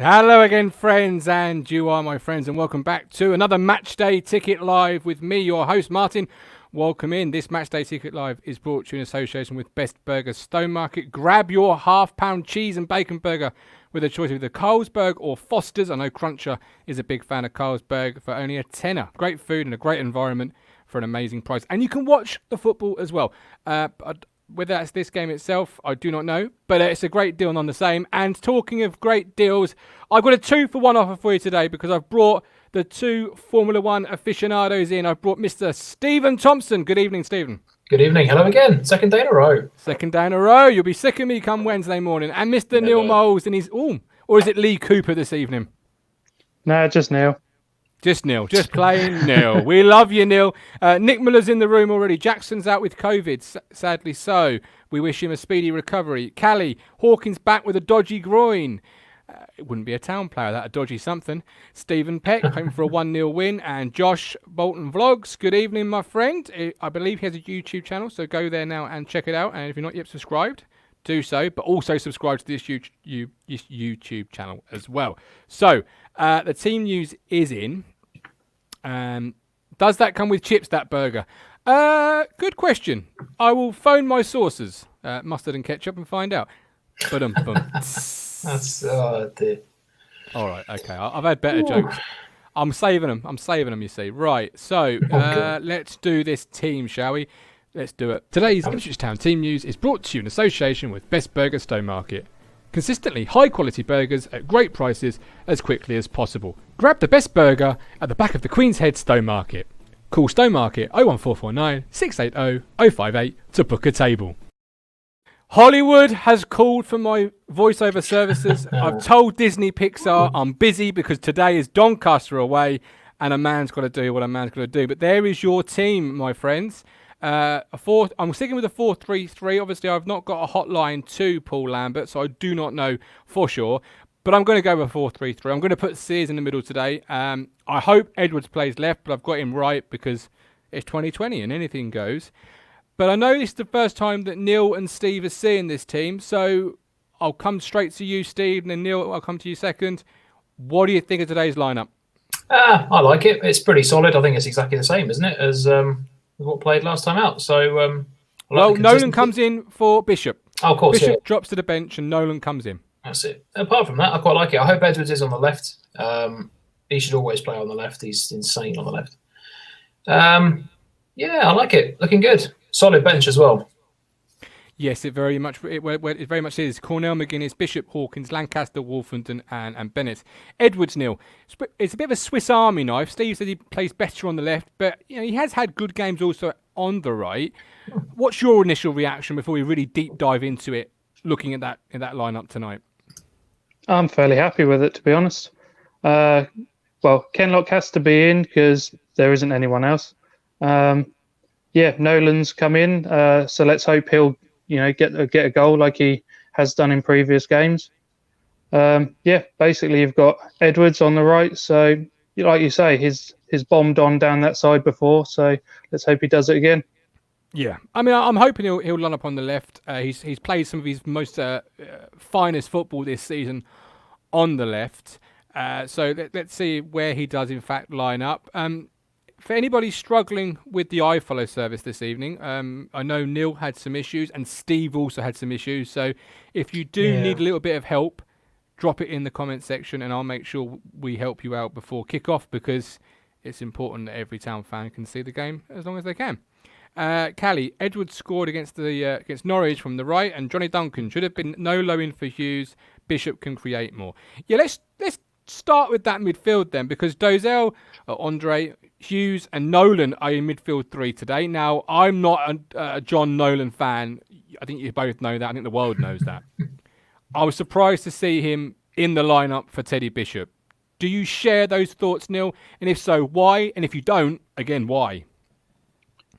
Hello again, friends, and you are my friends, and welcome back to another Matchday Ticket Live with me, your host, Martin. Welcome in. This Matchday Ticket Live is brought to you in association with Best Burger Stone Market. Grab your half-pound cheese and bacon burger with a choice of either Carlsberg or Foster's. I know Cruncher is a big fan of Carlsberg for only a tenner. Great food and a great environment for an amazing price. And you can watch the football as well. Whether that's this game itself, I do not know, but it's a great deal none the same. And talking of great deals, I've got a 2-for-1 offer for you today because I've brought the two Formula One aficionados in. I've brought Mr. Stephen Thompson. Good evening, Stephen. Good evening. Hello again. Second day in a row. Second day in a row. You'll be sick of me come Wednesday morning. And Mr. Neil Moles and his... or is it Lee Cooper this evening? No, just Neil. Just Neil, just plain Neil. We love you, Neil. Nick Miller's in the room already. Jackson's out with COVID, sadly so. We wish him a speedy recovery. Callie, Hawkins back with a dodgy groin. It wouldn't be a Town player, that a dodgy something. Stephen Peck home for a 1-0 win. And Josh Bolton Vlogs. Good evening, my friend. I believe he has a YouTube channel, so go there now and check it out. And if you're not yet subscribed, do so. But also subscribe to this YouTube channel as well. So, the team news is in. Does that come with chips, that burger? Good question. I will phone my sources, mustard and ketchup, and find out. That's dear. All right, okay. I've had better jokes. I'm saving them, you see. Right, so let's do this team, shall we? Let's do it. Today's Ipswich Town team news is brought to you in association with Best Burger Stone Market. Consistently high-quality burgers at great prices as quickly as possible. Grab the best burger at the back of the Queen's Head Stone Market. Call Stone Market 01449 680 058 to book a table. Hollywood has called for my voiceover services. I've told Disney Pixar I'm busy because today is Doncaster away and a man's got to do what a man's got to do. But there is your team, my friends. I'm sticking with a 4-3-3. Obviously, I've not got a hotline to Paul Lambert, so I do not know for sure. But I'm going to go with 4-3-3. I'm going to put Sears in the middle today. I hope Edwards plays left, but I've got him right because it's 2020 and anything goes. But I know this is the first time that Neil and Steve are seeing this team, so I'll come straight to you, Steve, and then Neil, I'll come to you second. What do you think of today's lineup? I like it. It's pretty solid. I think it's exactly the same, isn't it, as what played last time out. So, Nolan comes in for Bishop. Oh, of course, Bishop drops to the bench and Nolan comes in. That's it. Apart from that, I quite like it. I hope Edwards is on the left. He should always play on the left. He's insane on the left. Yeah, I like it. Looking good. Solid bench as well. Yes, it very much is. Cornell, McGuinness, Bishop, Hawkins, Lancaster, Wolfenden, and Bennett. Edwards, Neil. It's a bit of a Swiss Army knife. Steve said he plays better on the left, but he has had good games also on the right. What's your initial reaction before we really deep dive into it, looking at that lineup tonight? I'm fairly happy with it, to be honest. Well, Kenlock has to be in because there isn't anyone else. Nolan's come in, so let's hope he'll get a goal like he has done in previous games. Basically you've got Edwards on the right, so like you say, he's bombed on down that side before, so let's hope he does it again. Yeah, I mean, I'm hoping he'll line up on the left. He's played some of his most finest football this season on the left. So let's see where he does in fact line up. For anybody struggling with the iFollow service this evening, I know Neil had some issues and Steve also had some issues. So if you do need a little bit of help, drop it in the comment section and I'll make sure we help you out before kickoff because it's important that every Town fan can see the game as long as they can. Callie, Edwards scored against Norwich from the right and Johnny Duncan should have been no low in for Hughes. Bishop can create more. Yeah, let's start with that midfield then because Dozell, Andre, Hughes and Nolan are in midfield 3 today. Now, I'm not a John Nolan fan. I think you both know that. I think the world knows that. I was surprised to see him in the lineup for Teddy Bishop. Do you share those thoughts, Neil? And if so, why? And if you don't, again, why?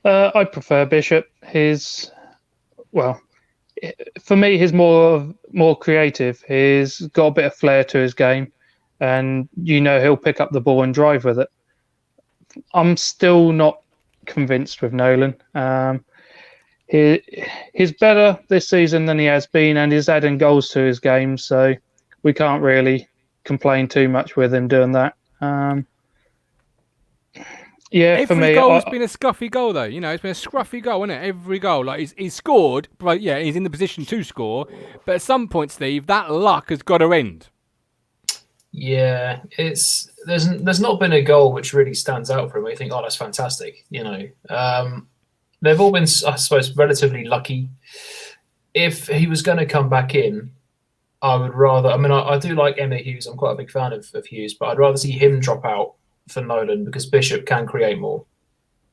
I prefer Bishop. For me, he's more creative. He's got a bit of flair to his game. And he'll pick up the ball and drive with it. I'm still not convinced with Nolan. He's better this season than he has been, and he's adding goals to his game, so we can't really complain too much with him doing that. Yeah, for Every me, goal's been a scuffy goal, though. You know, it's been a scruffy goal, isn't it? Every goal. Like, he's scored, but yeah, he's in the position to score. But at some point, Steve, that luck has got to end. Yeah, there's not been a goal which really stands out for him. You think, oh, that's fantastic. You know, they've all been, I suppose, relatively lucky. If he was going to come back in, I would rather. I mean, I do like Emma Hughes. I'm quite a big fan of Hughes, but I'd rather see him drop out for Nolan because Bishop can create more.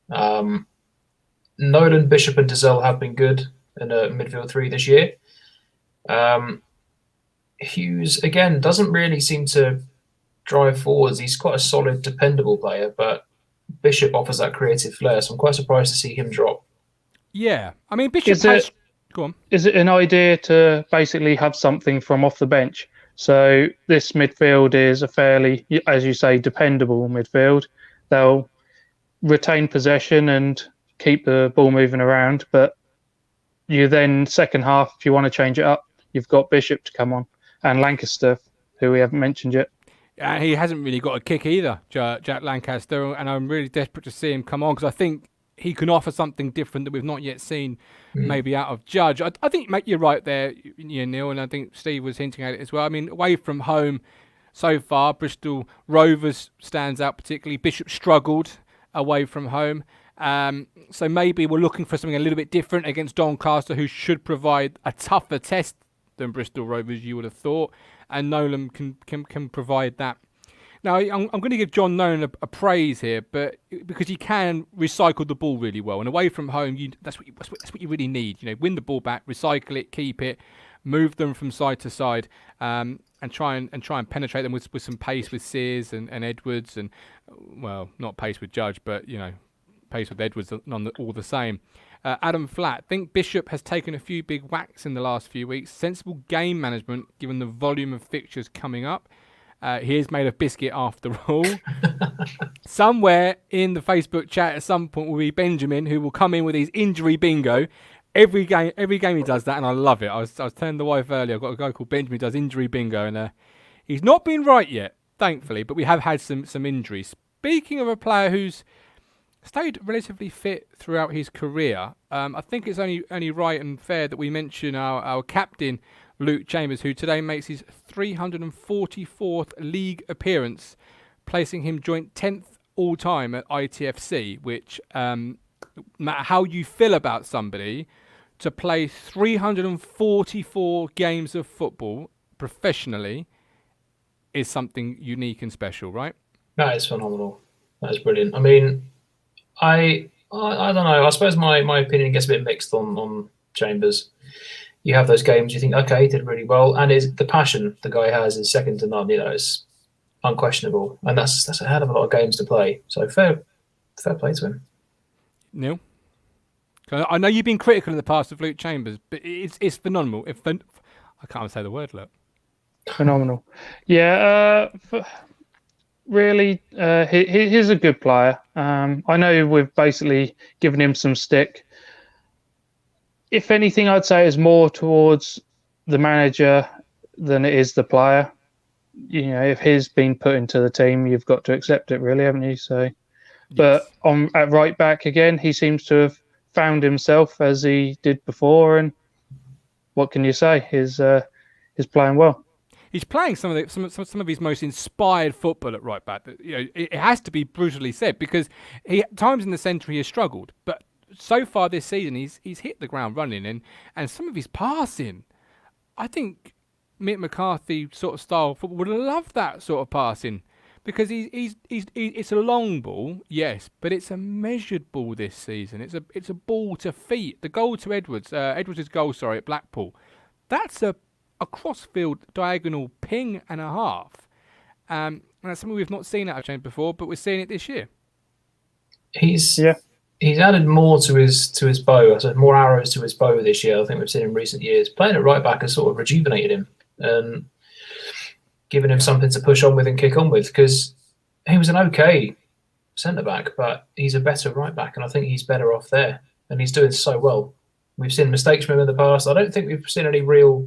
Nolan, Bishop, and Dazelle have been good in a midfield three this year. Hughes again doesn't really seem to drive forwards. He's quite a solid, dependable player, but Bishop offers that creative flair. So I'm quite surprised to see him drop. Yeah, I mean Bishop has. Go on. Is it an idea to basically have something from off the bench? So this midfield is a fairly, as you say, dependable midfield. They'll retain possession and keep the ball moving around, but you then second half, if you want to change it up, you've got Bishop to come on and Lancaster, who we haven't mentioned yet. He hasn't really got a kick either, Jack Lancaster, and I'm really desperate to see him come on because I think he can offer something different that we've not yet seen, maybe out of Judge. I think you're right there, Neil, and I think Steve was hinting at it as well. I mean, away from home so far, Bristol Rovers stands out particularly. Bishop struggled away from home. So maybe we're looking for something a little bit different against Doncaster, who should provide a tougher test than Bristol Rovers, you would have thought. And Nolan can provide that. Now, I'm going to give John Nolan a praise here, but because he can recycle the ball really well, and away from home, that's what you really need. You know, win the ball back, recycle it, keep it, move them from side to side, and try and penetrate them with some pace with Sears and Edwards, and well, not pace with Judge, but you know, pace with Edwards all the same. Adam Flatt, think Bishop has taken a few big whacks in the last few weeks. Sensible game management given the volume of fixtures coming up. He is made of biscuit after all. Somewhere in the Facebook chat at some point will be Benjamin, who will come in with his injury bingo. Every game he does that, and I love it. I was telling the wife earlier, I've got a guy called Benjamin who does injury bingo, and he's not been right yet, thankfully, but we have had some injuries. Speaking of a player who's stayed relatively fit throughout his career, I think it's only right and fair that we mention our captain, Luke Chambers, who today makes his 344th league appearance, placing him joint 10th all-time at ITFC, which, no matter how you feel about somebody, to play 344 games of football professionally is something unique and special, right? That is phenomenal. That is brilliant. I mean, I don't know. I suppose my opinion gets a bit mixed on Chambers. You have those games, you think, okay, he did really well, and the passion the guy has is second to none. You know, it's unquestionable, and that's a hell of a lot of games to play. So fair play to him. Neil, I know you've been critical in the past of Luke Chambers, but it's phenomenal. I can't say the word. Look, phenomenal. Yeah, really, he's a good player. I know we've basically given him some stick. If anything, I'd say it's more towards the manager than it is the player. You know, if he's been put into the team, you've got to accept it, really, haven't you? So, yes. But at right back again, he seems to have found himself as he did before, and what can you say? He's playing well. He's playing some of his most inspired football at right back. You know, it has to be brutally said, because at times in the centre he has struggled, but so far this season, he's hit the ground running, and some of his passing, I think Mick McCarthy sort of style football would love that sort of passing, because it's a long ball, yes, but it's a measured ball this season. It's a ball to feet. The goal to Edwards' goal, at Blackpool, that's a crossfield diagonal ping and a half, and that's something we've not seen out of James before, but we're seeing it this year. He's added more to his bow, so more arrows to his bow this year. I think we've seen in recent years. Playing at right back has sort of rejuvenated him and given him something to push on with and kick on with, because he was an okay centre back, but he's a better right back, and I think he's better off there, and he's doing so well. We've seen mistakes from him in the past. I don't think we've seen any real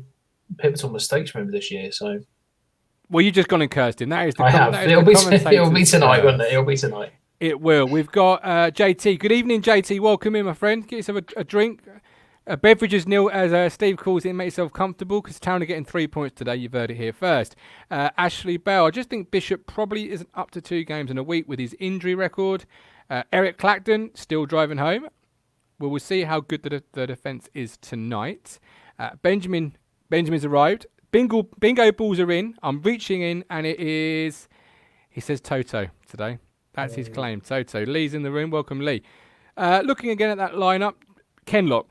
pivotal mistakes from him this year. So Well, you just gone and cursed him. That is the I have. It'll be tonight, won't it? It'll be tonight. It will. We've got JT. Good evening, JT. Welcome in, my friend. Get yourself a drink. Beverages, Neil, as Steve calls it. Make yourself comfortable because Town are getting 3 points today. You've heard it here first. Ashley Bell. I just think Bishop probably isn't up to 2 games in a week with his injury record. Eric Clacton still driving home. Well, we'll see how good the defence is tonight. Benjamin's arrived. Bingo balls are in. I'm reaching in, and it is. He says Toto today. That's his claim. Toto. Lee's in the room. Welcome, Lee. Looking again at that lineup, Kenlock.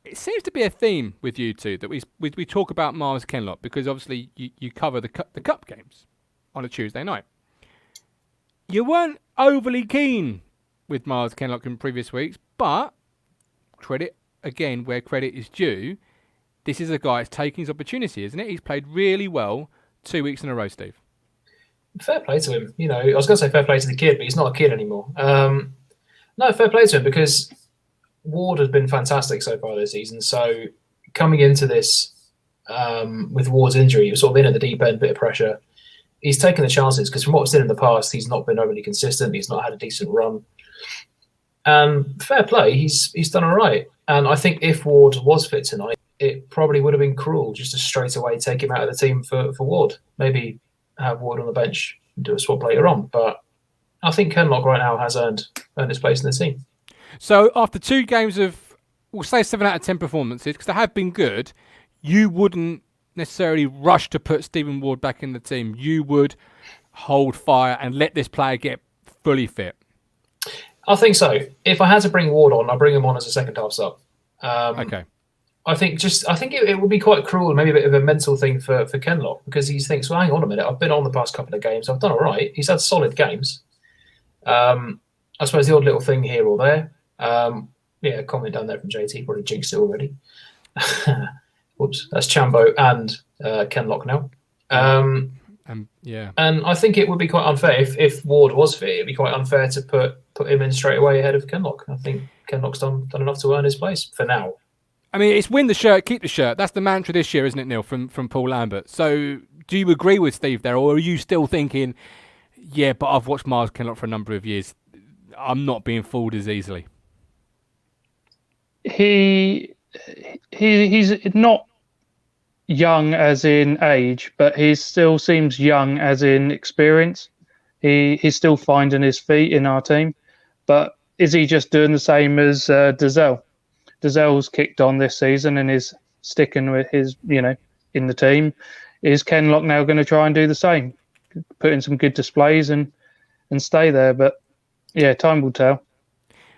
It seems to be a theme with you two that we talk about Miles Kenlock because obviously you cover the cup games on a Tuesday night. You weren't overly keen with Miles Kenlock in previous weeks, but credit again where credit is due. This is a guy that's taking his opportunity, isn't it? He's played really well 2 weeks in a row, Steve. Fair play to him. I was going to say fair play to the kid, but he's not a kid anymore. No, fair play to him because Ward has been fantastic so far this season. So coming into this with Ward's injury, he was sort of in at the deep end, bit of pressure. He's taken the chances because from what we've seen in the past, he's not been overly consistent. He's not had a decent run. And fair play, he's done all right. And I think if Ward was fit tonight, it probably would have been cruel just to straight away take him out of the team for Ward. Maybe have Ward on the bench and do a swap later on. But I think Kenlock right now has earned his place in the team. So after 2 games of, we'll say 7 out of 10 performances, because they have been good, you wouldn't necessarily rush to put Stephen Ward back in the team. You would hold fire and let this player get fully fit. I think so. If I had to bring Ward on, I'll bring him on as a second half sub. Okay. I think it would be quite cruel, maybe a bit of a mental thing for Kenlock because he thinks, well, hang on a minute, I've been on the past couple of games, I've done all right. He's had solid games. I suppose the odd little thing here or there. Comment down there from JT, probably jinxed it already. Whoops, that's Chambo and Kenlock now. And I think it would be quite unfair if Ward was fit. It'd be quite unfair to put him in straight away ahead of Kenlock. I think Kenlock's done enough to earn his place for now. I mean, it's win the shirt, keep the shirt. That's the mantra this year, isn't it, Neil, from Paul Lambert? So do you agree with Steve there, or are you still thinking, yeah, but I've watched Miles Kenlock for a number of years. I'm not being fooled as easily. He's not young as in age, but he still seems young as in experience. He's still finding his feet in our team. But is he just doing the same as Dazelle? Dazelle's kicked on this season and is sticking with his, in the team. Is Kenlock now going to try and do the same? Put in some good displays and stay there. But, yeah, time will tell.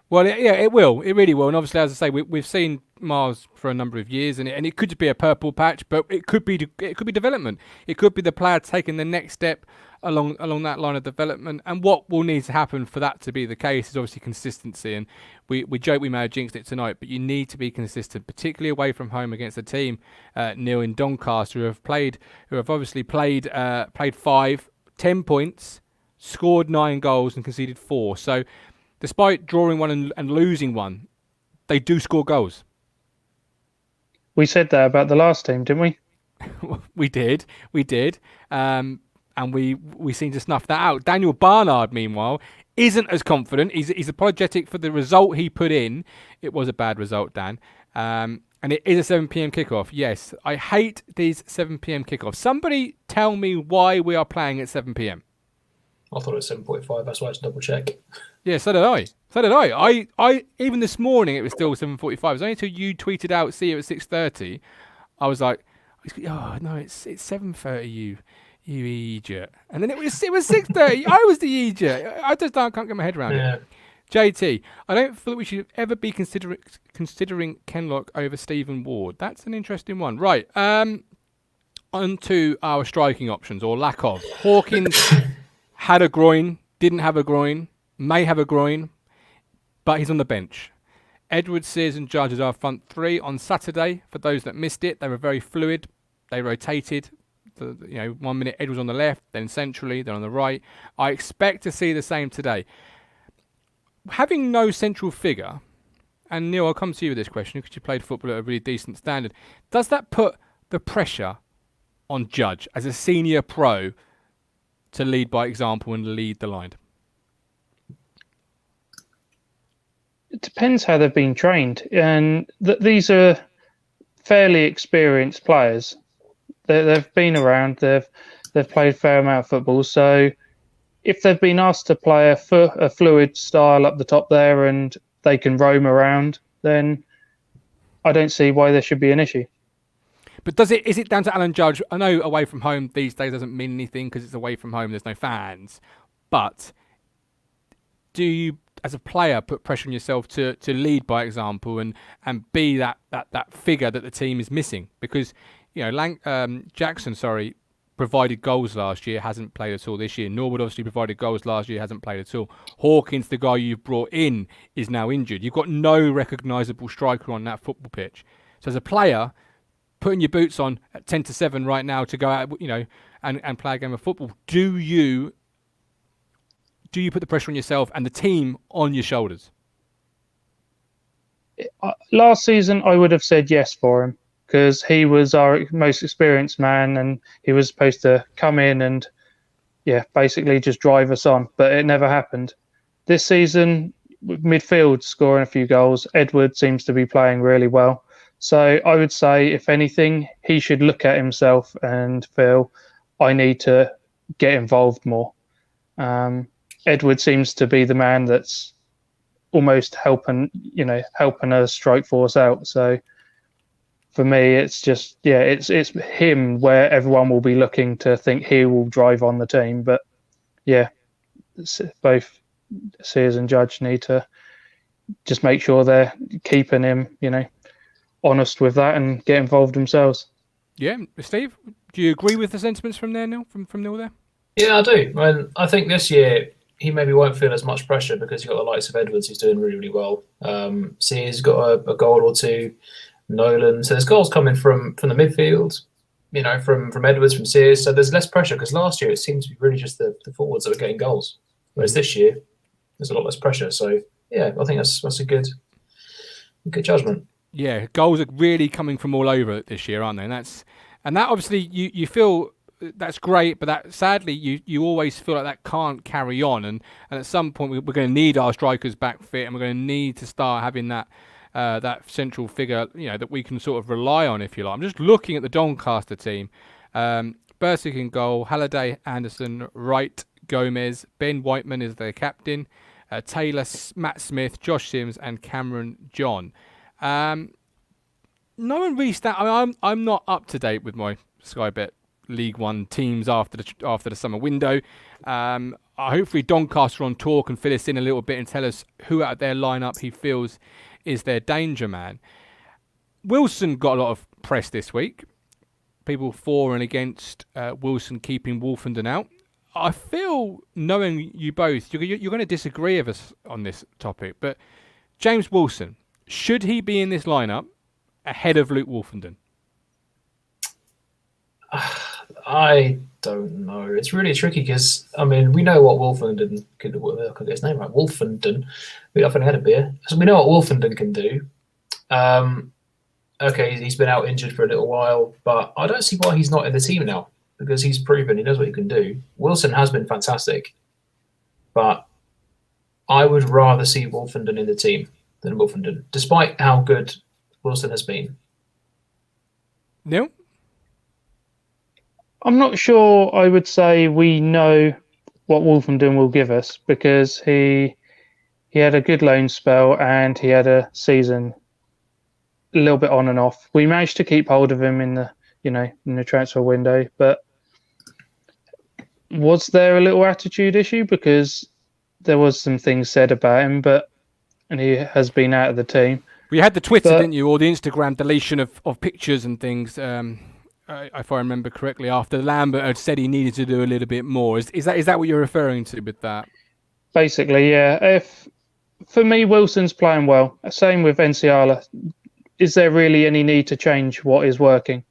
Well, it will. It really will. And obviously, as I say, we've seen Miles for a number of years, and it could just be a purple patch, but it could be development. It could be the player taking the next step along that line of development. And what will need to happen for that to be the case is obviously consistency. And we joke we may have jinxed it tonight, but you need to be consistent, particularly away from home against a team, Neil, in Doncaster, who have obviously played 5, 10 points, scored 9 goals, and conceded 4. So, despite drawing one and losing one, they do score goals. We said that about the last team, didn't we? We did. And we seem to snuff that out. Daniel Barnard, meanwhile, isn't as confident. He's apologetic for the result he put in. It was a bad result, Dan. And it is a 7 p.m. kickoff. Yes, I hate these 7 p.m. kickoffs. Somebody tell me why we are playing at 7 p.m. I thought it was 7:45. That's why I had to double check. Yeah, so did I. I even this morning it was still 7:45. It was only until you tweeted out, see you at 6:30. I was like, oh no, it's 7:30. You idiot. And then it was 6:30. I was the idiot. I just can't get my head around it. JT, I don't feel that we should ever be considering Kenlock over Stephen Ward. That's an interesting one. Right. On to our striking options, or lack of. Hawkins had a groin, didn't have a groin, may have a groin, but he's on the bench. Edwards, Sears and Judge are our front 3 on Saturday. For those that missed it, they were very fluid. They rotated. 1 minute Edwards on the left, then centrally, then on the right. I expect to see the same today. Having no central figure, and Neil, I'll come to you with this question because you played football at a really decent standard. Does that put the pressure on Judge as a senior pro to lead by example and lead the line? It depends how they've been trained, and these are fairly experienced players. They've been around. They've played a fair amount of football. So if they've been asked to play a fluid style up the top there, and they can roam around, then I don't see why there should be an issue. But is it down to Alan Judge? I know away from home these days doesn't mean anything because it's away from home. There's no fans. But do you, as a player, put pressure on yourself to lead by example and be that figure that the team is missing? Because Jackson, provided goals last year, hasn't played at all this year. Norwood obviously provided goals last year, hasn't played at all. Hawkins, the guy you've brought in, is now injured. You've got no recognisable striker on that football pitch. So as a player, putting your boots on at 10-7 right now to go out, and play a game of football, do you put the pressure on yourself and the team on your shoulders? Last season, I would have said yes for him because he was our most experienced man and he was supposed to come in and, basically just drive us on. But it never happened. This season, with midfield scoring a few goals, Edward seems to be playing really well. So I would say, if anything, he should look at himself and feel, I need to get involved more. Edward seems to be the man that's almost helping a strike force out. So for me, it's just, it's him where everyone will be looking to think he will drive on the team. But both Sears and Judge need to just make sure they're keeping him, honest with that and get involved themselves. Yeah, Steve, do you agree with the sentiments from there, Neil? From Neil there? Yeah, I do. I think this year he maybe won't feel as much pressure because you've got the likes of Edwards who's doing really, really well. Sears got a goal or two. Nolan. So there's goals coming from the midfield, from Edwards, from Sears. So there's less pressure because last year it seemed to be really just the forwards that were getting goals, whereas this year there's a lot less pressure. So I think that's a good judgment. Yeah, goals are really coming from all over this year, aren't they? And that obviously you feel that's great, but that sadly you always feel like that can't carry on, and at some point we're going to need our strikers back fit, and we're going to need to start having that central figure, that we can sort of rely on, if you like. I'm just looking at the Doncaster team. Bursick in goal, Halliday, Anderson, Wright, Gomez, Ben Whiteman is their captain, Taylor, Matt Smith, Josh Sims, and Cameron John. No one really I'm not up to date with my Sky Bet League One teams after the summer window. Hopefully Doncaster on tour can fill us in a little bit and tell us who out of their lineup he feels is their danger man. Wilson got a lot of press this week. People for and against Wilson keeping Wolfenden out. I feel, knowing you both, you're going to disagree with us on this topic, but James Wilson, should he be in this lineup ahead of Luke Wolfenden? I don't know. It's really tricky because, we know what Wolfenden can do. I can't get his name right. Wolfenden. I've only had a beer. So we know what Wolfenden can do. Okay, he's been out injured for a little while, but I don't see why he's not in the team now because he's proven he knows what he can do. Wilson has been fantastic, but I would rather see Wolfenden in the team than Wolfenden, despite how good Wilson has been. Neil? I'm not sure I would say we know what Wolfenden will give us because he had a good loan spell and he had a season a little bit on and off. We managed to keep hold of him in the transfer window, but was there a little attitude issue because there was some things said about him, and he has been out of the team. We had the Twitter, didn't you, or the Instagram deletion of pictures and things. If I remember correctly, after Lambert had said he needed to do a little bit more. Is that what you're referring to with that? Basically, yeah. For me, Wilson's playing well. Same with Enciala. Is there really any need to change what is working?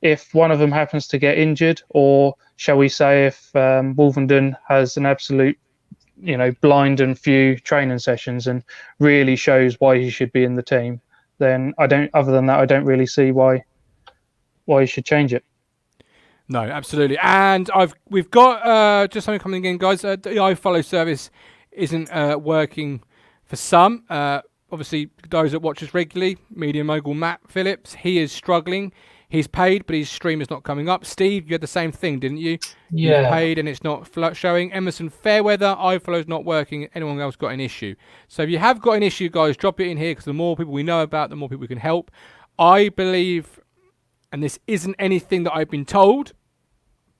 If one of them happens to get injured, or shall we say if Wolfenden has an absolute, blind and few training sessions and really shows why he should be in the team, then I don't really see why you should change it. No, absolutely. And we've got just something coming in, guys. The iFollow service isn't working for some. Obviously, those that watch us regularly, media mogul Matt Phillips, he is struggling. He's paid, but his stream is not coming up. Steve, you had the same thing, didn't you? Yeah. You paid and it's not showing. Emerson Fairweather, iFollow's not working. Anyone else got an issue? So if you have got an issue, guys, drop it in here, because the more people we know about, the more people we can help. I believe, and this isn't anything that I've been told,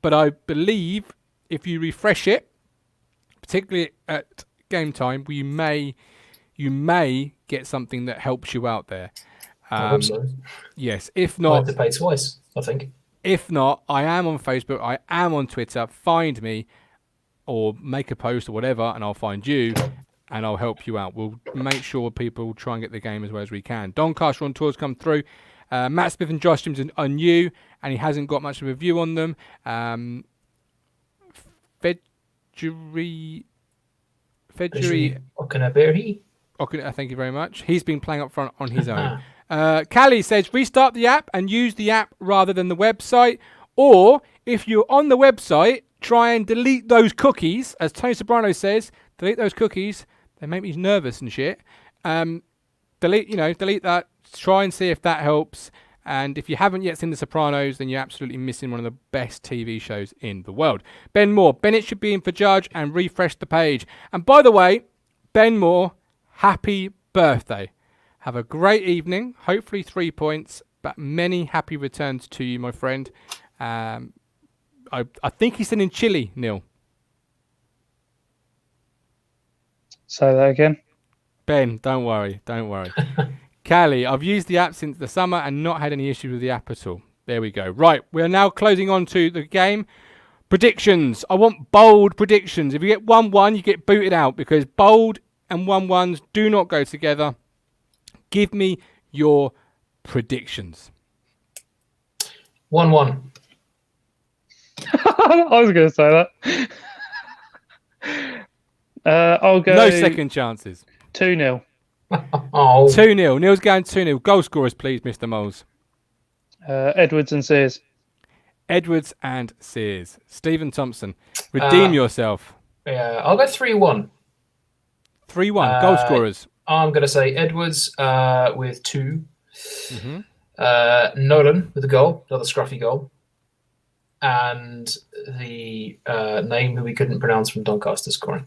but I believe if you refresh it, particularly at game time, you may get something that helps you out there. I hope so. Yes. If I not, had to pay twice, I think. If not, I am on Facebook, I am on Twitter. Find me or make a post or whatever, and I'll find you and I'll help you out. We'll make sure people try and get the game as well as we can. Doncaster on tours come through. Matt Smith and Josh James are new, and he hasn't got much of a view on them. Fedri Okanaberi. Thank you very much. He's been playing up front on his own. Callie says, restart the app and use the app rather than the website. Or, if you're on the website, try and delete those cookies. As Tony Soprano says, delete those cookies. They make me nervous and shit. Delete that. Try and see if that helps. And if you haven't yet seen The Sopranos, then you're absolutely missing one of the best TV shows in the world. Ben Moore. Bennett should be in for Judge and refresh the page. And by the way, Ben Moore, happy birthday. Have a great evening. Hopefully 3 points, but many happy returns to you, my friend. I think he's still in Chile, Neil. Say that again. Ben, don't worry. Callie, I've used the app since the summer and not had any issues with the app at all. There we go. Right, we're now closing on to the game. Predictions. I want bold predictions. If you get 1-1, you get booted out, because bold and 1-1s do not go together. Give me your predictions. 1-1. I was going to say that. I'll go... No second chances. 2-0. Oh. 2-0. Neil's going 2-0. Goal scorers, please, Mr. Moles. Edwards and Sears. Edwards and Sears. Stephen Thompson. Redeem yourself. Yeah, I'll go 3-1. 3-1. Goal scorers. I'm going to say Edwards with 2. Mm-hmm. Nolan with a goal, another scruffy goal. And the name who we couldn't pronounce from Doncaster scoring.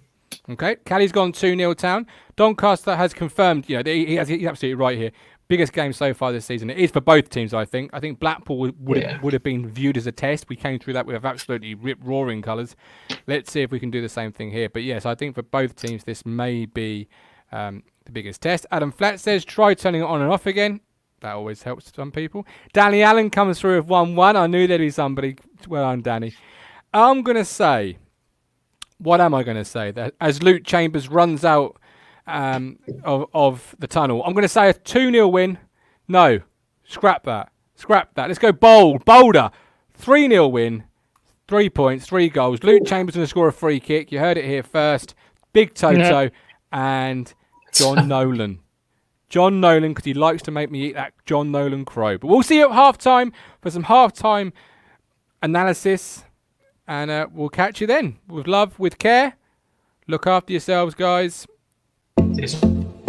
Okay. Callie's gone 2-0 Town. Doncaster has confirmed, he's absolutely right here. Biggest game so far this season. It is for both teams, I think. I think Blackpool would have been viewed as a test. We came through that with absolutely rip-roaring colours. Let's see if we can do the same thing here. But yes, I think for both teams, this may be the biggest test. Adam Flatt says, try turning it on and off again. That always helps some people. Danny Allen comes through with 1-1. I knew there'd be somebody. Well done, Danny. I'm going to say, what am I going to say? That as Luke Chambers runs out of the tunnel, I'm going to say a 2-0 win. No, scrap that. Let's go bolder. 3-0 win, 3 points, 3 goals. Luke Chambers going to score a free kick. You heard it here first. Big Toto and John Nolan. John Nolan, because he likes to make me eat that John Nolan crow. But we'll see you at half-time for some half-time analysis. And we'll catch you then. With love, with care. Look after yourselves, guys. See you soon.